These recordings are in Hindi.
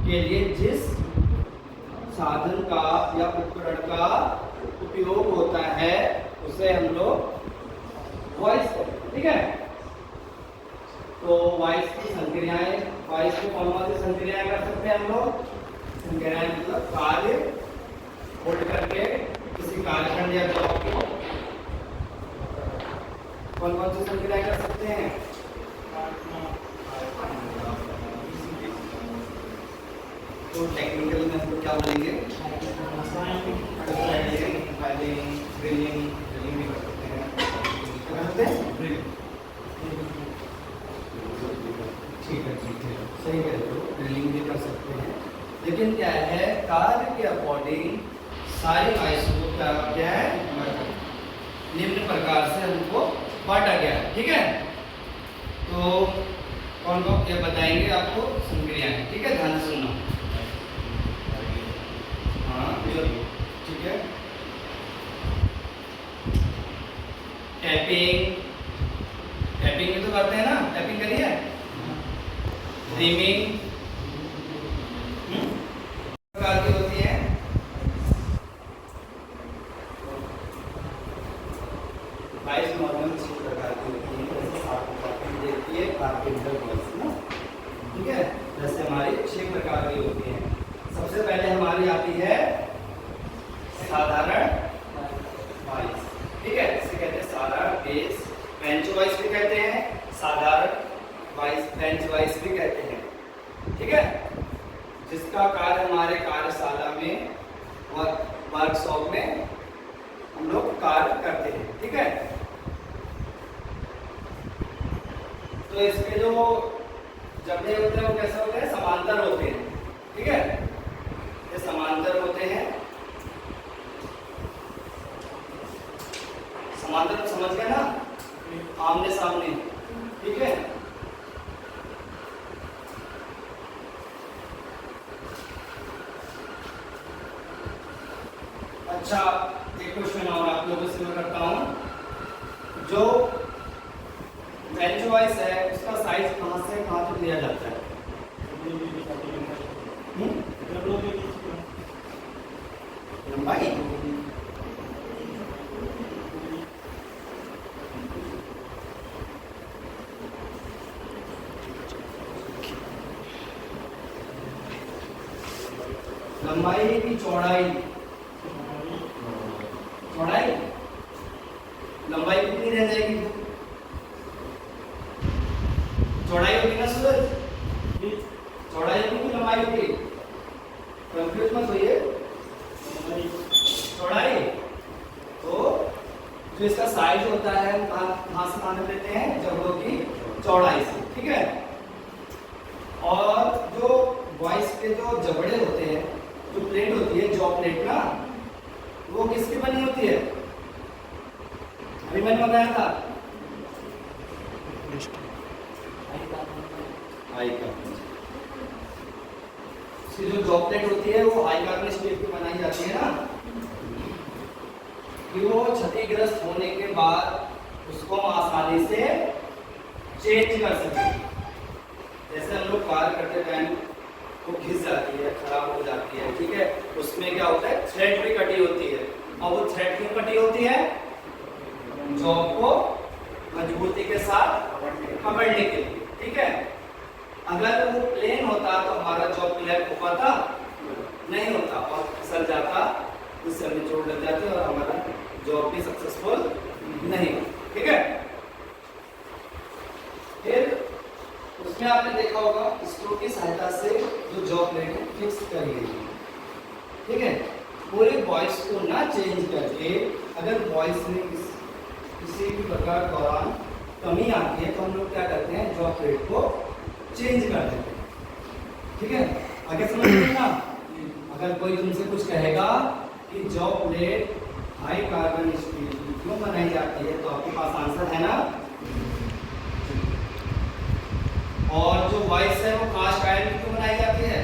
के लिए जिस साधन का या उपकरण का उपयोग होता है उसे हम लोग वॉइस कहते हैं। ठीक है, तो वॉइस की संक्रियाएं, वॉइस को कौन कौन सी संक्रियाएं कर सकते हैं हम लोग? संक्रियाएं मतलब कार्य होल्ड करके किसी कार्यखंड या जॉब को कौन कौन सी संक्रियाएं कर सकते हैं? तो टेक्निकल में हम लोग क्या बोलेंगे? ड्रिलिंग भी कर सकते हैं। क्या करते हैं? ठीक है, सही कह रहे हो, ड्रिलिंग भी कर सकते हैं। लेकिन क्या है, कार्य के अकॉर्डिंग सारी वॉइस को क्या है, निम्न प्रकार से हमको बांटा गया है। ठीक है, तो कौन कौन ये बताएंगे आपको संक्रियाएं। ठीक है, ध्यान से सुनना। हाँ ठीक है, टैपिंग, टैपिंग भी तो करते हैं ना, टैपिंग करिए। रीमिंग प्रकार की होती है। वॉइस नॉर्मल 6 प्रकार की होती है, जैसे 7 प्रकार की देखती है कारपेंटर वॉइस ना। ठीक है, जैसे हमारी 6 प्रकार की होती है। सबसे पहले हमारी आती है साधारण वॉइस। ठीक है, इसे कहते हैं साधारण बेस, बेंच वॉइस भी कहते हैं, साधारण वॉइस, बेंच वॉइस भी कहते हैं। ठीक है, जिसका कार्य हमारे कार्यशाला में वर्कशॉप में हम लोग कार्य करते हैं। ठीक है, तो इसके जो जबड़े होते हैं वो कैसे होते हैं? समांतर होते हैं। ठीक है, ये समांतर होते हैं। समांतर समझ गए ना, आमने सामने। ठीक है, अच्छा, एक क्वेश्चन और आप लोगों से मैं करता हूं। जो बेंच वॉइस है उसका साइज कहां से कहां तक लिया जाता है? लंबाई, लंबाई की चौड़ाई? चौड़ाई, लंबाई कितनी रह जाएगी? चौड़ाई होगी ना सूरज, चौड़ाई होगी कि लंबाई होगी? कंफ्यूज मत होइए, चौड़ाई। तो जो इसका साइज होता है कहां से मान लेते हैं? जबड़ों की चौड़ाई से। ठीक है, और जो वॉइस के जो जबड़े होते हैं, जो प्लेट होती है, जॉ प्लेट ना, वो किसकी बनी होती है? अभी मैंने बताया था हाई कार्बन। इसकी जो जॉ प्लेट होती है वो हाई कार्बन स्टील की बनाई जाती है ना, कि वो क्षतिग्रस्त होने के बाद उसको आसानी से चेंज कर सके। जैसे हम लोग कार्य करते टाइम वो घिस जाती है, खराब हो जाती है। ठीक है, उसमें क्या होता है? थ्रेड भी कटी होती है। और वो थ्रेड क्यों कटी होती है? जॉब को मजबूती के साथ पकड़ने के लिए। ठीक है, अगर वो प्लेन होता तो हमारा जॉब क्लियर हो पाता? नहीं होता, और फिसल जाता, उससे हम चोट लग जाती और हमारा जॉब भी सक्सेसफुल नहीं होता। ठीक है, फिर उसमें आपने देखा होगा स्क्रू की सहायता से जो जॉ प्लेट है फिक्स करी गई है। ठीक है, पूरे वॉइस को ना चेंज करके, अगर वॉइस में किसी भी प्रकार दौरान कमी आती है तो हम लोग क्या करते हैं? जॉ प्लेट को चेंज कर देते हैं। ठीक है, आगे समझ में ना? अगर कोई तुमसे कुछ कहेगा कि jaw plate high carbon steel की क्यों बनाई जाती है, तो आपके पास आंसर है ना। और जो वॉइस है वो कास्ट आयरन की क्यों बनाई जाती है?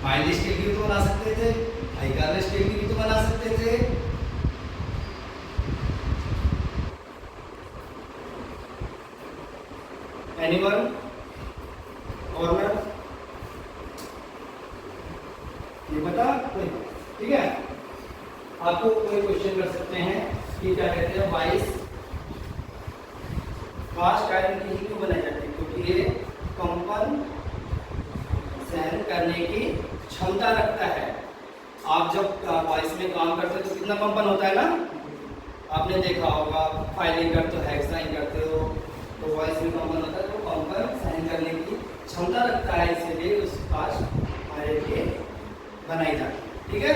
माइल्ड स्टील की भी तो बना सकते थे, हाई कार्बन स्टील की भी तो बना सकते थे। एनीवन? कॉर्नर, ये बता कोई, ठीक है। आपको कोई क्वेश्चन कर सकते हैं कि क्या कहते हैं वाइस कास्ट आयरन की ही क्यों बनाई जाती है, क्योंकि ये कंपन सहन करने की क्षमता रखता है। आप जब वॉइस में काम करते हो तो कितना कंपन होता है ना, आपने देखा होगा, फाइलिंग करते हो, हेक्साइन करते हो, तो वॉइस में कंपन होता है, तो कंपन सहन करने की क्षमता रखता है, इसीलिए उस कास्ट आयरन की बनाई जाती है, ठीक है।